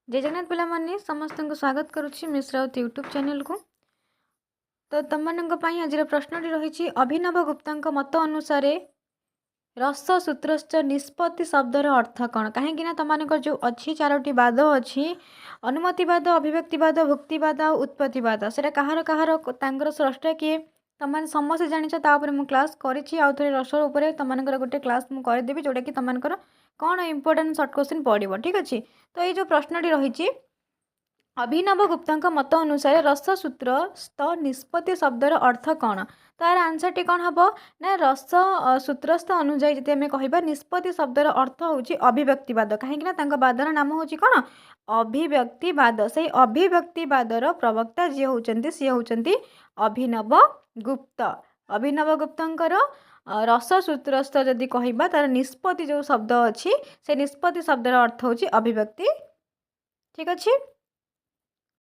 जय जगन्नाथ पिला माने समस्त को स्वागत करुच्ची मिस राउत यूट्यूब चैनल को। तो तुम मानी आज प्रश्न रही अभिनव गुप्ता मत अनुसार रस सूत्रश्च निष्पत्ति शब्दर अर्थ कौन कहीं तुम जो अच्छी चारोटी बाद अच्छी अनुमतिवाद अभिव्यक्तिवाद भुक्तिवाद और उत्पत्तिवाद से कहार कहार स्रष्टा किए तुम समस्त जानी मुझे क्लास करी आउ थे रसर उपर तुम गोटे क्लास मुझेदेवी जोटा कि तुम कौन इंपोर्टेंट सर्ट क्वेश्चन पड़ो ठीक अच्छे। तो ये जो प्रश्नटी रही अभिनव गुप्ता मत अनुसार रस सूत्रस्थ निष्पत्ति शब्दर अर्थ कौन तार आंसर टी कौन हम ना रस सूत्रस्थ अनुजाई जी आम कह निष्पत्ति शब्दर अर्थ हूँ अभिव्यक्तिवाद कहीं बादर नाम हूँ कौन अभिव्यक्तिवाद से अभिव्यक्तिवादर प्रवक्ता जी होती सी होती अभिनव गुप्त। अभिनव गुप्तर रस सूत्रस्थ जदि कहवा तार निष्पत्ति जो शब्द अच्छी से निष्पत्ति शब्दर अर्थ हूँ अभिव्यक्ति ठीक अच्छे।